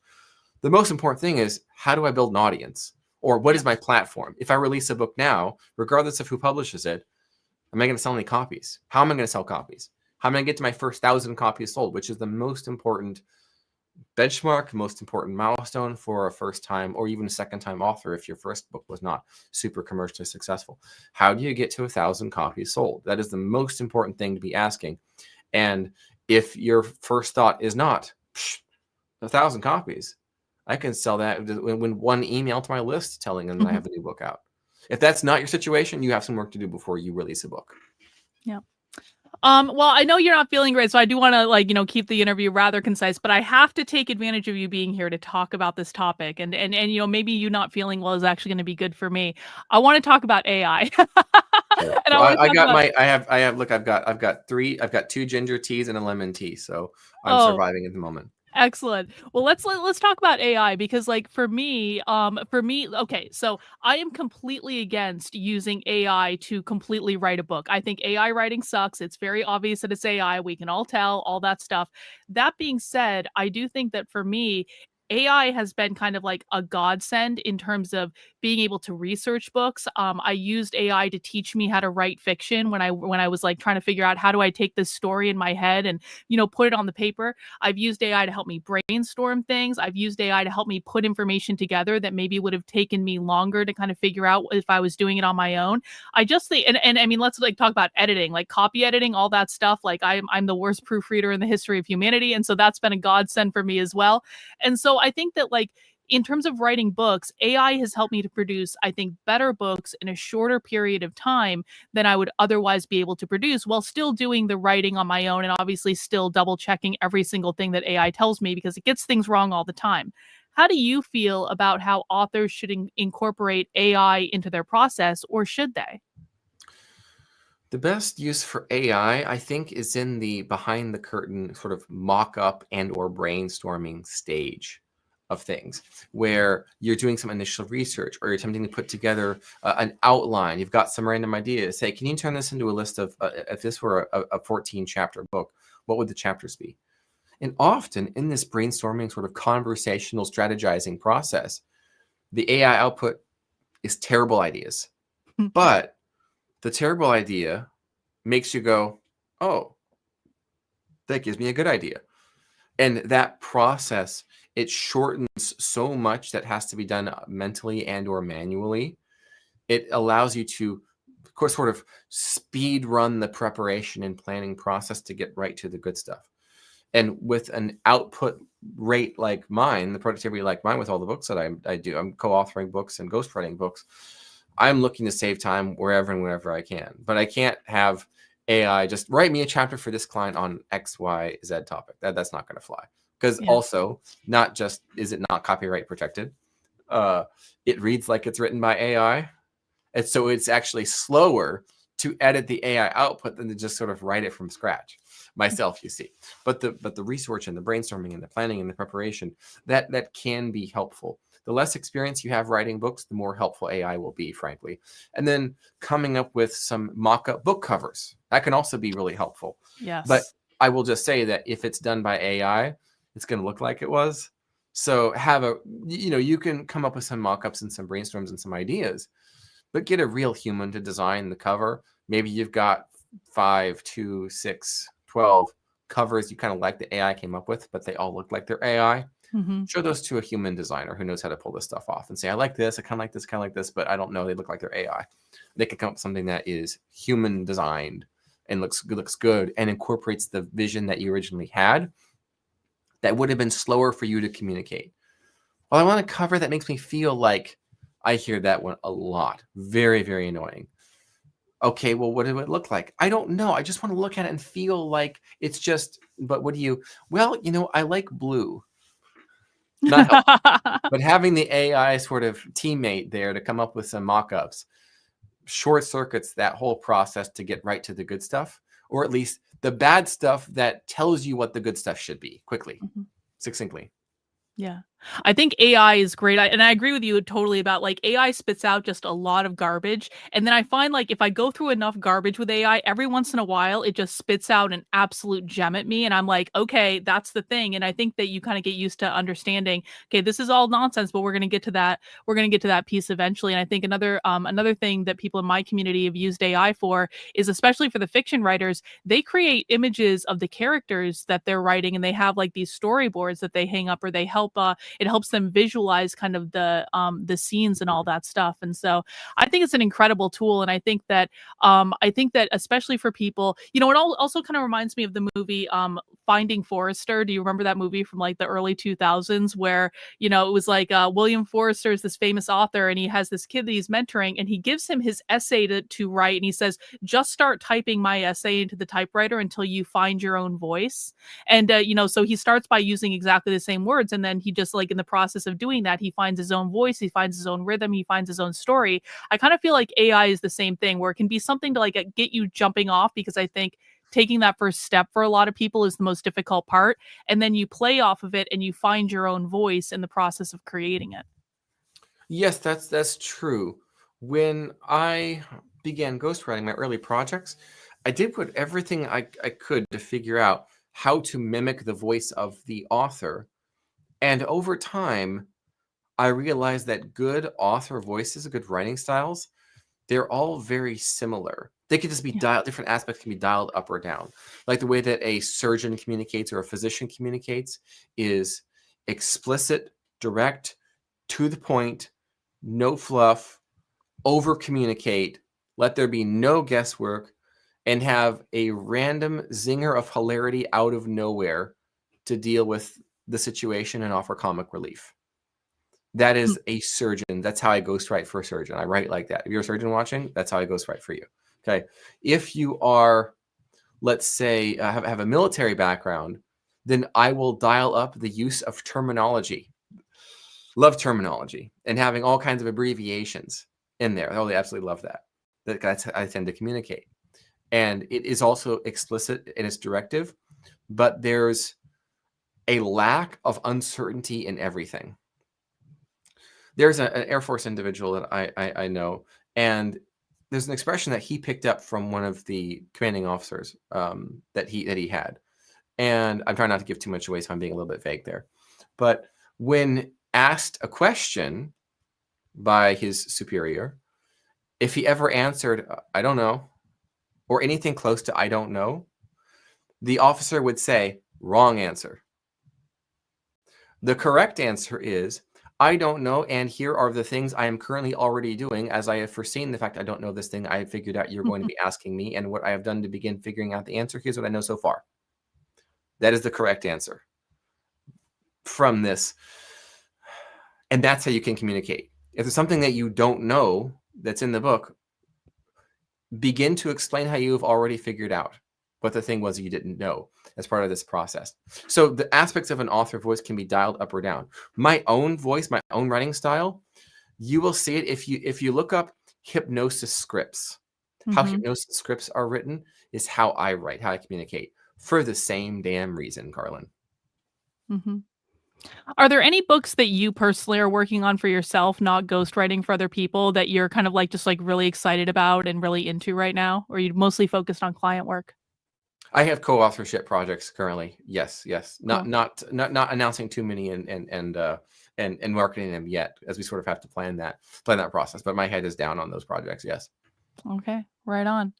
The most important thing is, how do I build an audience? Or what is my platform? If I release a book now, regardless of who publishes it, Am I going to sell any copies? How am I going to sell copies? How am I going to get to my first 1,000 copies sold, which is the most important benchmark, most important milestone for a first time or even a second time author if your first book was not super commercially successful. How do you get to 1,000 copies sold? That is the most important thing to be asking. And if your first thought is not 1,000 copies, I can sell that when one email to my list telling them that I have a new book out. If that's not your situation, you have some work to do before you release a book. Yeah. Well, I know you're not feeling great, so I do want to keep the interview rather concise, but I have to take advantage of you being here to talk about this topic, and maybe you not feeling well is actually going to be good for me. I want to talk about AI. And I've got 2 ginger teas and a lemon tea, so I'm surviving at the moment. Excellent. Well, let's talk about AI, because for me, okay, so I am completely against using AI to completely write a book. I think AI writing sucks. It's very obvious that it's AI. We can all tell all that stuff. That being said, I do think that for me, AI has been kind of like a godsend in terms of being able to research books. I used AI to teach me how to write fiction when I was trying to figure out how do I take this story in my head and put it on the paper. I've used AI to help me brainstorm things. I've used AI to help me put information together that maybe would have taken me longer to kind of figure out if I was doing it on my own. I just think, and I mean, let's talk about editing, copy editing, all that stuff. I'm the worst proofreader in the history of humanity, and so that's been a godsend for me as well. And so I think that in terms of writing books, AI has helped me to produce, I think, better books in a shorter period of time than I would otherwise be able to produce, while still doing the writing on my own and obviously still double checking every single thing that AI tells me, because it gets things wrong all the time. How do you feel about how authors should incorporate AI into their process, or should they? The best use for AI, I think, is in the behind the curtain sort of mock-up and or brainstorming stage of things, where you're doing some initial research or you're attempting to put together an outline. You've got some random ideas. Say, can you turn this into a list of, if this were a 14-chapter book, what would the chapters be? And often in this brainstorming sort of conversational strategizing process, the AI output is terrible ideas. But the terrible idea makes you go, oh, that gives me a good idea. And that process, it shortens so much that has to be done mentally and or manually. It allows you to, of course, sort of speed run the preparation and planning process to get right to the good stuff. And with an output rate like mine, the productivity like mine with all the books that I do, I'm co-authoring books and ghostwriting books. I'm looking to save time wherever and whenever I can, but I can't have AI just write me a chapter for this client on X, Y, Z topic. That's not going to fly. Because also, not just is it not copyright protected, it reads like it's written by AI, and so it's actually slower to edit the AI output than to just sort of write it from scratch myself. You see, but the research and the brainstorming and the planning and the preparation that can be helpful. The less experience you have writing books, the more helpful AI will be, frankly. And then coming up with some mock-up book covers, that can also be really helpful. Yes. But I will just say that if it's done by AI, it's going to look like it was. So you can come up with some mock-ups and some brainstorms and some ideas, but get a real human to design the cover. Maybe you've got 5, 2, 6, 12 covers you kind of like the AI came up with, but they all look like they're AI. Mm-hmm. Show those to a human designer who knows how to pull this stuff off and say, I like this, I kind of like this, kind of like this, but I don't know. They look like they're AI. They can come up with something that is human designed and looks good and incorporates the vision that you originally had. That would have been slower for you to communicate. Well, I want a cover that makes me feel like, I hear that one a lot. Very, very annoying. Okay, well, what do it look like? I don't know. I just want to look at it and feel like it's just, but what do you, well, I like blue. Not helpful. But having the AI sort of teammate there to come up with some mock-ups short circuits that whole process to get right to the good stuff, or at least the bad stuff that tells you what the good stuff should be quickly, succinctly. Yeah. I think AI is great. And I agree with you totally about like AI spits out just a lot of garbage. And then I find like if I go through enough garbage with AI, every once in a while it just spits out an absolute gem at me. And I'm like, okay, that's the thing. And I think that you kind of get used to understanding, okay, this is all nonsense, but we're gonna get to that. We're gonna get to that piece eventually. And I think another thing that people in my community have used AI for is, especially for the fiction writers, they create images of the characters that they're writing, and they have like these storyboards that they hang up, or they help it helps them visualize kind of the scenes and all that stuff. And so I think it's an incredible tool. And I think that especially for people, it also kind of reminds me of the movie Finding Forrester. Do you remember that movie from like the early 2000s where, it was like William Forrester is this famous author, and he has this kid that he's mentoring, and he gives him his essay to write, and he says, just start typing my essay into the typewriter until you find your own voice. And so he starts by using exactly the same words, and then he just, like, in the process of doing that, he finds his own voice, he finds his own rhythm, he finds his own story. I kind of feel like AI is the same thing, where it can be something to like get you jumping off, because I think taking that first step for a lot of people is the most difficult part, and then you play off of it and you find your own voice in the process of creating it. Yes, that's true. When I began ghostwriting my early projects, I did put everything I could to figure out how to mimic the voice of the author. And over time, I realized that good author voices, good writing styles, they're all very similar. They could just be dialed, different aspects can be dialed up or down. Like the way that a surgeon communicates or a physician communicates is explicit, direct, to the point, no fluff, over communicate, let there be no guesswork, and have a random zinger of hilarity out of nowhere to deal with the situation and offer comic relief. That is a surgeon. That's how I ghostwrite for a surgeon. I write like that. If you're a surgeon watching, that's how I ghostwrite for you. Okay. If you are, let's say, have a military background, then I will dial up the use of terminology. Love terminology and having all kinds of abbreviations in there. Oh, they absolutely love that. That's how I tend to communicate. And it is also explicit in its directive, but there's a lack of uncertainty in everything. There's an Air Force individual that I know, and there's an expression that he picked up from one of the commanding officers that he had. And I'm trying not to give too much away, so I'm being a little bit vague there. But when asked a question by his superior, if he ever answered, I don't know, or anything close to I don't know, the officer would say, wrong answer. The correct answer is, I don't know, and here are the things I am currently already doing. As I have foreseen the fact I don't know this thing, I have figured out you're going to be asking me, and what I have done to begin figuring out the answer, here's what I know so far. That is the correct answer from this. And that's how you can communicate. If there's something that you don't know that's in the book, begin to explain how you have already figured out what the thing was you didn't know as part of this process. So the aspects of an author voice can be dialed up or down. My own voice, my own writing style, you will see it if you look up hypnosis scripts. How hypnosis scripts are written is how I write, how I communicate, for the same damn reason, Karlyn. Are there any books that you personally are working on for yourself, not ghostwriting for other people, that you're kind of like just like really excited about and really into right now? Or are you mostly focused on client work? I have co-authorship projects currently. Yes. Cool. Not announcing too many and marketing them yet, as we sort of have to plan that process. But my head is down on those projects. Yes. Okay, right on.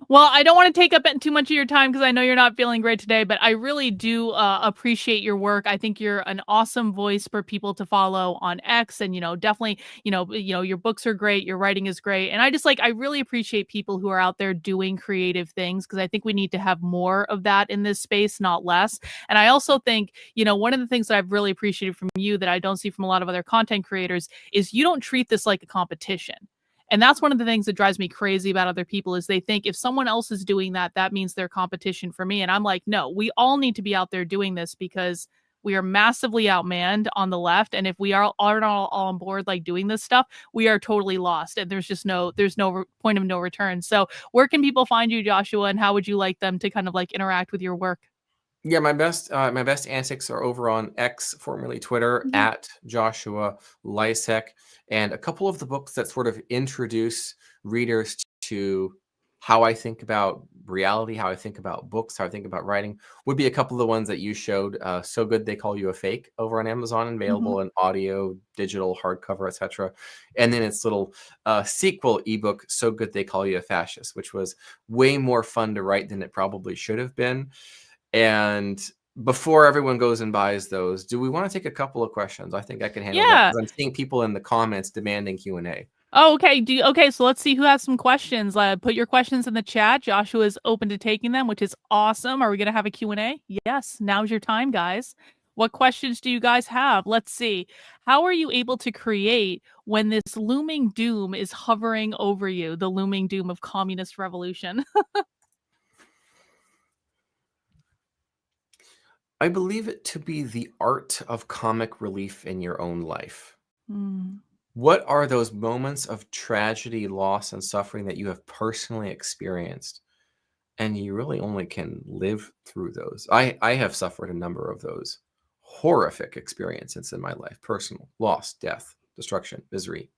Well, I don't want to take up too much of your time because I know you're not feeling great today, but I really do appreciate your work. I think you're an awesome voice for people to follow on X, and definitely, your books are great, your writing is great, and I really appreciate people who are out there doing creative things, because I think we need to have more of that in this space, not less. And I also think, one of the things that I've really appreciated from you that I don't see from a lot of other content creators is you don't treat this like a competition. And that's one of the things that drives me crazy about other people, is they think if someone else is doing that, that means they're competition for me. And I'm like, no, we all need to be out there doing this, because we are massively outmanned on the left. And if we aren't all on board, like doing this stuff, we are totally lost. And there's no point of no return. So where can people find you, Joshua? And how would you like them to kind of like interact with your work? Yeah, my best antics are over on X, formerly Twitter, Mhm. at Joshua Lisec, and a couple of the books that sort of introduce readers to how I think about reality, how I think about books, how I think about writing would be a couple of the ones that you showed. So Good They Call You a Fake over on Amazon, Mhm. available in audio, digital, hardcover, etc. And then its little sequel ebook, So Good They Call You a Fascist, which was way more fun to write than it probably should have been. And before everyone goes and buys those, do we want to take a couple of questions? I think I can handle that Yeah. because I'm seeing people in the comments demanding Q&A. Oh, okay. Okay, so let's see who has some questions. Put your questions in the chat. Joshua is open to taking them, which is awesome. Are we going to have a Q&A? Yes. Now's your time, guys. What questions do you guys have? Let's see. How are you able to create when this looming doom is hovering over you, the looming doom of communist revolution? I believe it to be the art of comic relief in your own life. Hmm. What are those moments of tragedy, loss, and suffering that you have personally experienced? And you really only can live through those. I have suffered a number of those horrific experiences in my life, personal loss, death, destruction, misery.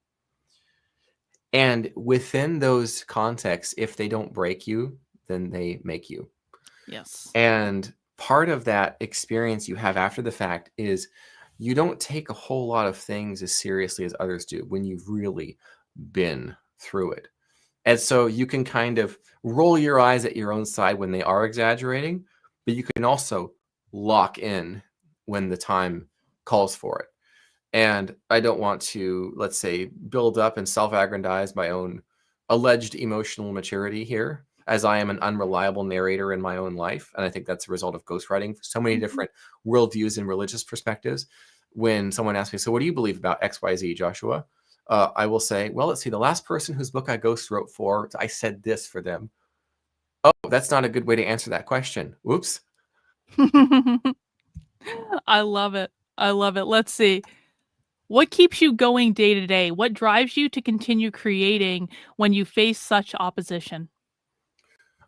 And within those contexts, if they don't break you, then they make you. Yes. And part of that experience you have after the fact is you don't take a whole lot of things as seriously as others do when you've really been through it. And so you can kind of roll your eyes at your own side when they are exaggerating, but you can also lock in when the time calls for it. And I don't want to, let's say, build up and self-aggrandize my own alleged emotional maturity here, as I am an unreliable narrator in my own life. And I think that's a result of ghostwriting so many Mhm. different worldviews and religious perspectives. When someone asks me, so what do you believe about XYZ, Joshua? I will say, well, let's see, the last person whose book I ghost wrote for, I said this for them. Oh, that's not a good way to answer that question. Whoops. I love it. I love it. Let's see. What keeps you going day to day? What drives you to continue creating when you face such opposition?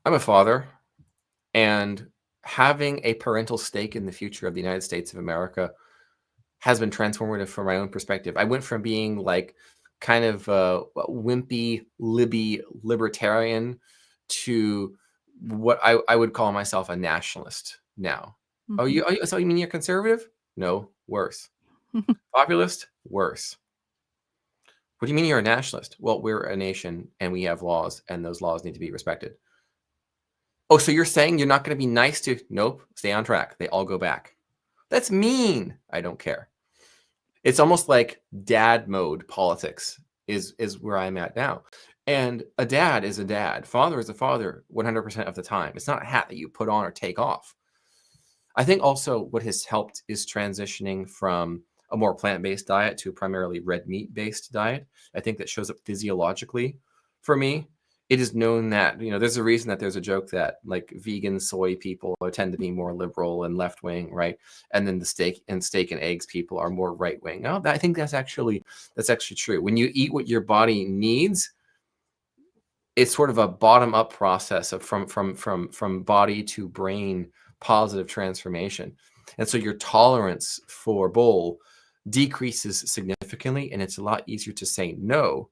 I'm a father, and having a parental stake in the future of the United States of America has been transformative from my own perspective. I went from being like kind of wimpy, libby libertarian to what I would call myself a nationalist now. Mhm. So you mean you're conservative? No, worse. Populist? Worse. What do you mean you're a nationalist? Well, we're a nation and we have laws, and those laws need to be respected. Oh, so you're saying you're not going to be nice to? Nope, stay on track. They all go back. That's mean. I don't care. It's almost like dad mode politics is where I'm at now. And a dad is a dad. Father is a father 100% of the time. It's not a hat that you put on or take off. I think also what has helped is transitioning from a more plant-based diet to a primarily red meat-based diet. I think that shows up physiologically for me. It is known that, there's a reason that there's a joke that like vegan soy people tend to be more liberal and left-wing, right? And then the steak and eggs people are more right-wing. Oh, I think that's actually true. When you eat what your body needs, it's sort of a bottom-up process of from body to brain positive transformation. And so your tolerance for bull decreases significantly, and it's a lot easier to say no,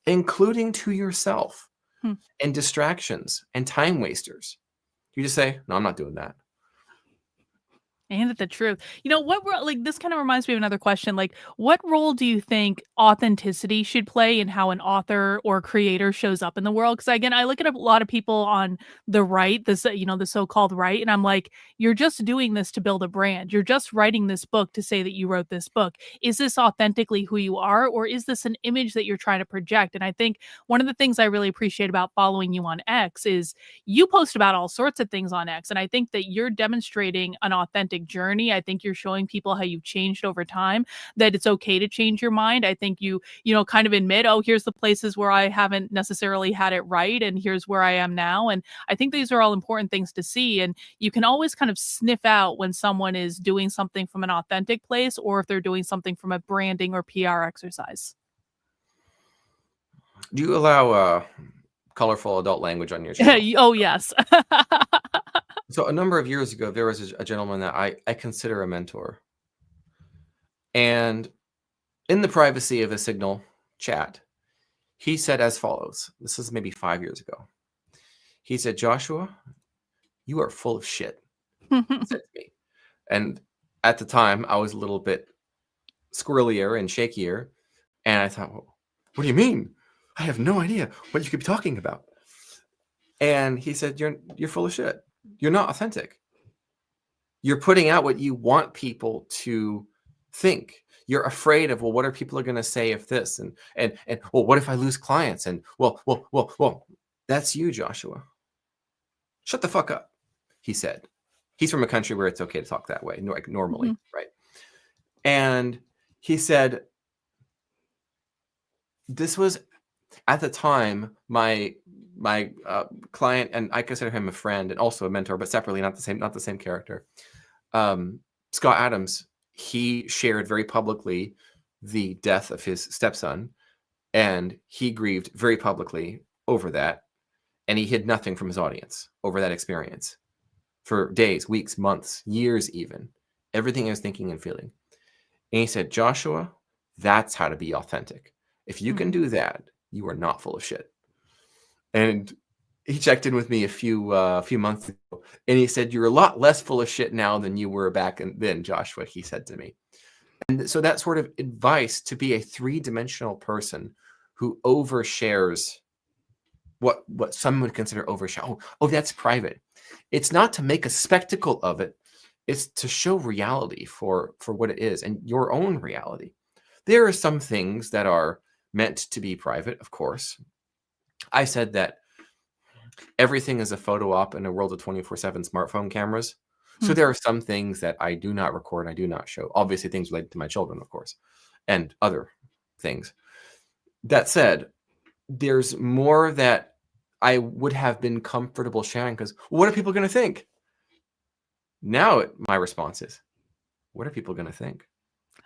including to yourself, Hmm. and distractions and time wasters. You just say, no, I'm not doing that. And at the truth. This kind of reminds me of another question. Like, what role do you think authenticity should play in how an author or creator shows up in the world? Because again, I look at a lot of people on the right, the so-called right, and I'm like, you're just doing this to build a brand. You're just writing this book to say that you wrote this book. Is this authentically who you are, or is this an image that you're trying to project? And I think one of the things I really appreciate about following you on X is you post about all sorts of things on X. And I think that you're demonstrating an authentic journey. I think you're showing people how you've changed over time, that it's okay to change your mind. I think you kind of admit, oh, here's the places where I haven't necessarily had it right. And here's where I am now. And I think these are all important things to see. And you can always kind of sniff out when someone is doing something from an authentic place or if they're doing something from a branding or PR exercise. Do you allow colorful adult language on your channel? Oh, yes. So a number of years ago, there was a gentleman that I consider a mentor. And in the privacy of a Signal chat, he said as follows. This is maybe 5 years ago. He said, "Joshua, you are full of shit," he said to me. And at the time, I was a little bit squirrelier and shakier. And I thought, well, what do you mean? I have no idea what you could be talking about. And he said, you're full of shit. You're not authentic. You're putting out what you want people to think. You're afraid of, well, what are people going to say if this? And well, what if I lose clients? And well, that's you, Joshua. Shut the fuck up, he said. He's from a country where it's okay to talk that way, like normally, right? And he said, this was at the time my client, and I consider him a friend and also a mentor, but separately, not the same character. Scott Adams, he shared very publicly the death of his stepson, and he grieved very publicly over that, and he hid nothing from his audience over that experience for days, weeks, months, years, even everything he was thinking and feeling. And he said, Joshua, that's how to be authentic. If you can do that, you are not full of shit. And he checked in with me a few months ago, and he said, you're a lot less full of shit now than you were back then, Joshua, he said to me. And so that sort of advice to be a three-dimensional person who overshares what some would consider overshare. Oh, that's private. It's not to make a spectacle of it. It's to show reality for what it is and your own reality. There are some things that are meant to be private, of course. I said that everything is a photo op in a world of 24/7 smartphone cameras. So there are some things that I do not record, I do not show. Obviously, things related to my children, of course, and other things. That said, there's more that I would have been comfortable sharing because what are people going to think? Now my response is, what are people going to think?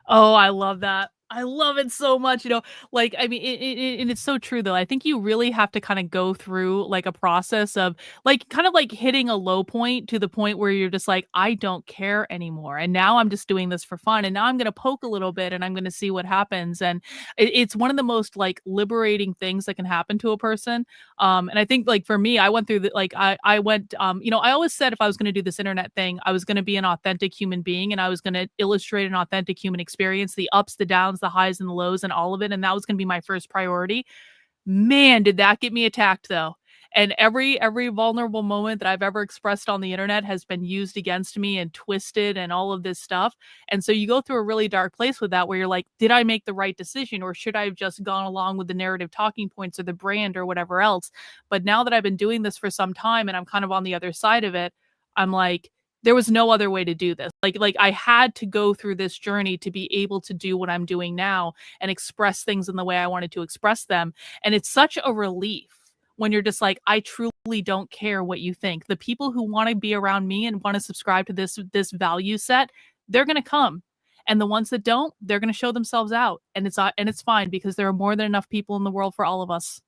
Oh, I love that. I love it so much, like, I mean, and it's so true though. I think you really have to kind of go through like a process of like, kind of like hitting a low point to the point where you're just like, I don't care anymore. And now I'm just doing this for fun. And now I'm going to poke a little bit and I'm going to see what happens. And it's one of the most like liberating things that can happen to a person. And I think like for me, I went through I went, I always said if I was going to do this internet thing, I was going to be an authentic human being and I was going to illustrate an authentic human experience, the ups, the downs, the highs and the lows and all of it. And that was going to be my first priority. Man, did that get me attacked though. And every vulnerable moment that I've ever expressed on the internet has been used against me and twisted and all of this stuff. And so you go through a really dark place with that where you're like, did I make the right decision or should I have just gone along with the narrative talking points or the brand or whatever else? But now that I've been doing this for some time and I'm kind of on the other side of it, I'm like, there was no other way to do this. Like I had to go through this journey to be able to do what I'm doing now and express things in the way I wanted to express them. And it's such a relief when you're just like, I truly don't care what you think. The people who want to be around me and want to subscribe to this value set, they're going to come. And the ones that don't, they're going to show themselves out. And it's fine because there are more than enough people in the world for all of us.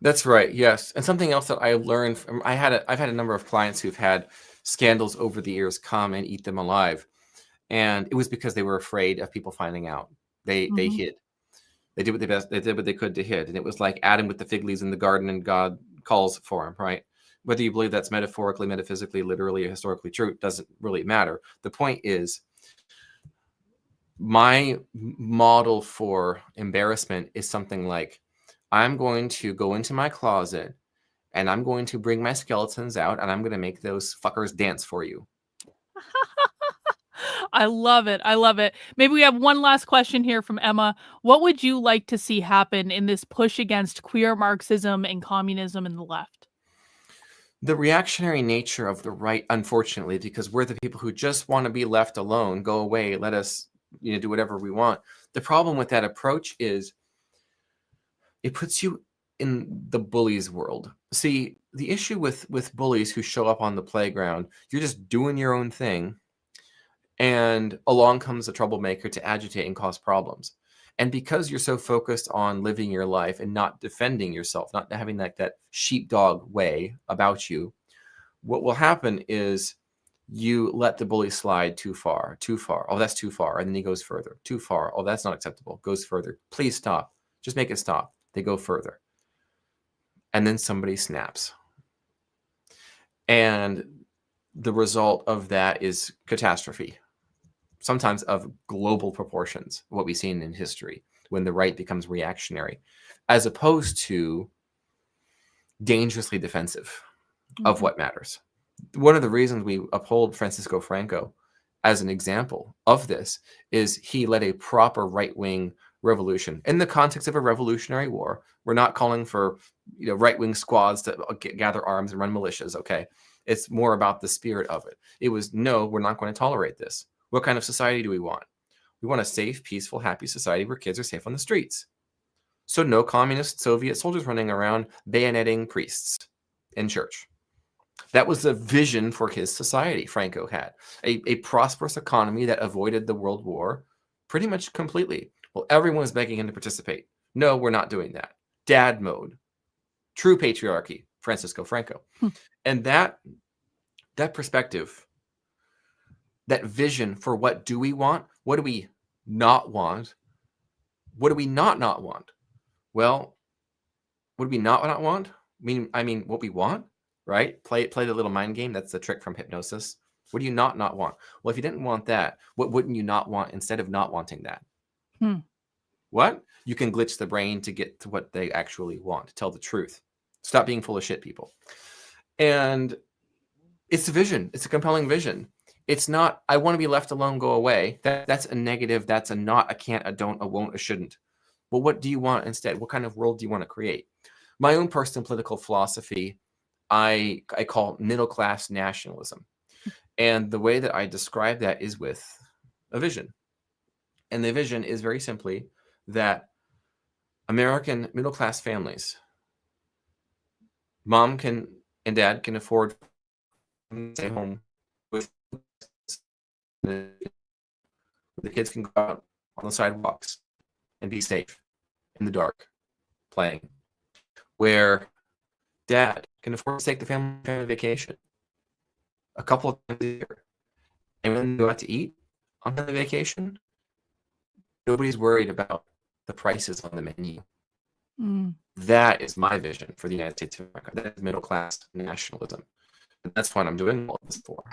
That's right. Yes. And something else that I learned from, I've had a number of clients who've had scandals over the years come and eat them alive. And it was because they were afraid of people finding out. They hid. They did what they could to hid. And it was like Adam with the fig leaves in the garden and God calls for him, right? Whether you believe that's metaphorically, metaphysically, literally, or historically true, doesn't really matter. The point is, my model for embarrassment is something like, I'm going to go into my closet and I'm going to bring my skeletons out and I'm going to make those fuckers dance for you. I love it. I love it. Maybe we have one last question here from Emma. What would you like to see happen in this push against queer Marxism and communism and the left? The reactionary nature of the right, unfortunately, because we're the people who just want to be left alone, go away, let us do whatever we want. The problem with that approach is it puts you in the bullies world. See, the issue with bullies who show up on the playground, you're just doing your own thing, and along comes a troublemaker to agitate and cause problems. And because you're so focused on living your life and not defending yourself, not having that sheepdog way about you, what will happen is you let the bully slide too far, too far. Oh, that's too far. And then he goes further. Too far. Oh, that's not acceptable. Goes further. Please stop. Just make it stop. They go further. And then somebody snaps. And the result of that is catastrophe, sometimes of global proportions, what we've seen in history, when the right becomes reactionary, as opposed to dangerously defensive of what matters. One of the reasons we uphold Francisco Franco as an example of this is he led a proper right-wing revolution in the context of a revolutionary war. We're not calling for right-wing squads to gather arms and run militias, okay? It's more about the spirit of it. It was, no, we're not going to tolerate this. What kind of society do we want? We want a safe, peaceful, happy society where kids are safe on the streets. So no communist Soviet soldiers running around bayoneting priests in church. That was the vision for his society Franco had. A prosperous economy that avoided the World War pretty much completely. Well, everyone was begging him to participate. No, we're not doing that. Dad mode. True patriarchy, Francisco Franco. And that perspective, that vision for what do we want? What do we not want? What do we not want? Well, what do we not want? I mean, what we want, right? Play the little mind game. That's the trick from hypnosis. What do you not want? Well, if you didn't want that, what wouldn't you not want instead of not wanting that? What? You can glitch the brain to get to what they actually want, to tell the truth. Stop being full of shit, people. And it's a vision. It's a compelling vision. It's not, I want to be left alone, go away. That's a negative. That's a not, a can't, a don't, a won't, a shouldn't. Well, what do you want instead? What kind of world do you want to create? My own personal political philosophy, I call middle-class nationalism. And the way that I describe that is with a vision. And the vision is very simply that American middle-class families, mom and dad can afford to stay home with the kids can go out on the sidewalks and be safe in the dark playing, where dad can afford to take the family vacation a couple of times a year, and when they go out to eat on the vacation, nobody's worried about the prices on the menu. That is my vision for the United States of America. That is middle class nationalism, and that's what I'm doing all of this for.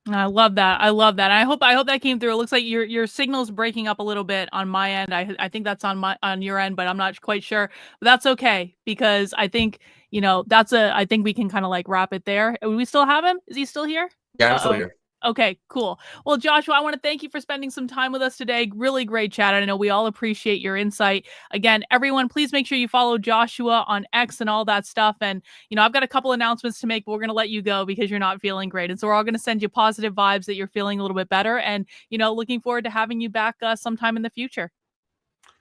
I love that. I love that. I hope that came through. It looks like your signal's breaking up a little bit on my end. I think that's on your end, but I'm not quite sure. But that's okay, because I think I think we can kind of like wrap it there. We still have him? Is he still here? Yeah, I'm still here. Okay, cool. Well, Joshua, I want to thank you for spending some time with us today. Really great chat. I know we all appreciate your insight. Again, everyone, please make sure you follow Joshua on X and all that stuff. And, I've got a couple announcements to make, but we're going to let you go because you're not feeling great. And so we're all going to send you positive vibes that you're feeling a little bit better. And, looking forward to having you back sometime in the future.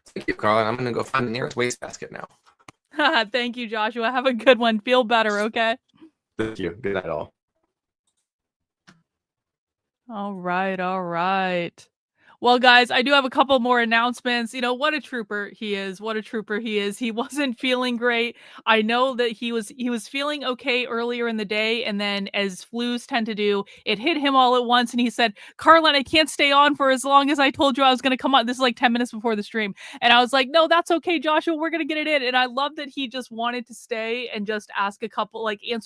Thank you, Karlyn. I'm going to go find the nearest wastebasket now. Thank you, Joshua. Have a good one. Feel better, okay? Thank you. Good night, all. All right. Well, guys, I do have a couple more announcements. What a trooper he is. What a trooper he is. He wasn't feeling great. I know that he was feeling okay earlier in the day, and then, as flus tend to do, it hit him all at once, and he said, "Karlyn, I can't stay on for as long as I told you I was going to come on." This is like 10 minutes before the stream. And I was like, "No, that's okay, Joshua. We're going to get it in." And I love that he just wanted to stay and just answer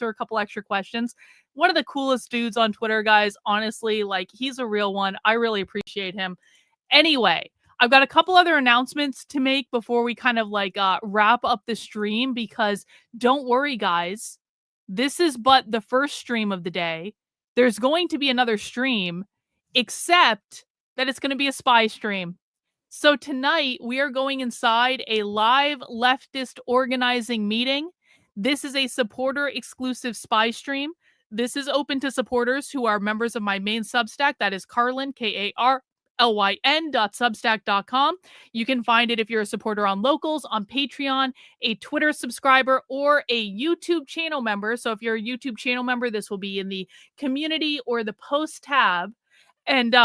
a couple extra questions. One of the coolest dudes on Twitter, guys. Honestly, he's a real one. I really appreciate him. Anyway, I've got a couple other announcements to make before we kind of wrap up the stream, because don't worry, guys. This is but the first stream of the day. There's going to be another stream, except that it's going to be a spy stream. So tonight we are going inside a live leftist organizing meeting. This is a supporter exclusive spy stream. This is open to supporters who are members of my main Substack. That is Karlyn, KARLYN.substack.com. You can find it if you're a supporter on Locals, on Patreon, a Twitter subscriber, or a YouTube channel member. So if you're a YouTube channel member, this will be in the community or the post tab. And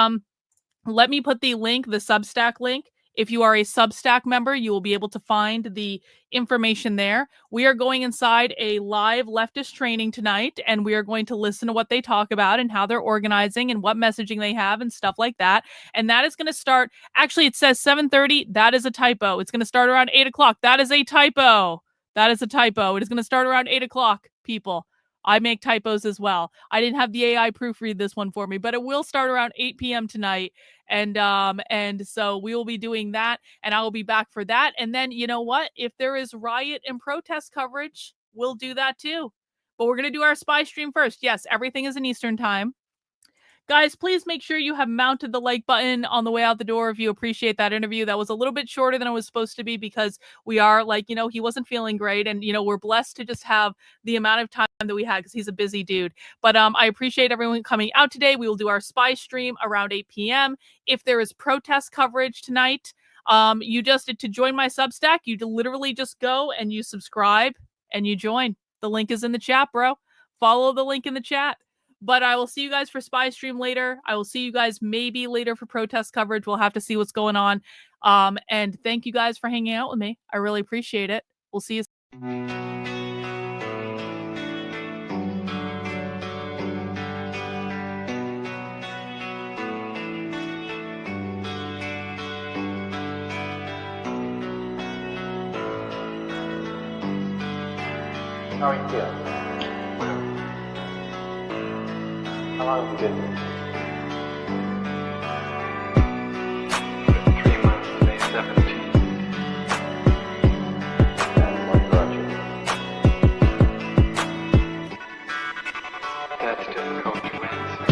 let me put the Substack link If you are a Substack member, you will be able to find the information there. We are going inside a live leftist training tonight, and we are going to listen to what they talk about and how they're organizing and what messaging they have and stuff like that. And that is going to start, actually it says 7:30. That is a typo. It's going to start around 8 o'clock. That is a typo. That is a typo. It is going to start around 8 o'clock, people. I make typos as well. I didn't have the AI proofread this one for me, but it will start around 8 p.m. tonight. And so we will be doing that, and I will be back for that. And then, you know what? If there is riot and protest coverage, we'll do that too. But we're going to do our spy stream first. Yes, everything is in Eastern time. Guys, please make sure you have mounted the like button on the way out the door if you appreciate that interview. That was a little bit shorter than it was supposed to be because we are he wasn't feeling great. And, we're blessed to just have the amount of time that we had because he's a busy dude. But I appreciate everyone coming out today. We will do our spy stream around 8 p.m. If there is protest coverage tonight, to join my Substack, you literally just go and you subscribe and you join. The link is in the chat, bro. Follow the link in the chat. But I will see you guys for spy stream later. I will see you guys maybe later for protest coverage. We'll have to see what's going on. And thank you guys for hanging out with me. I really appreciate it. We'll see you. How are you feeling? How long have you been here? 3 months, May 17th. And what brought you? That's difficult to answer.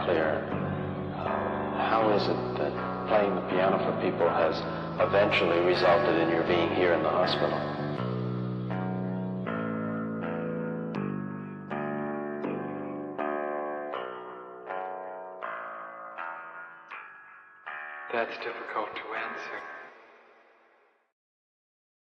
clear. How is it that playing the piano for people has eventually resulted in your being here in the hospital? That's difficult to answer.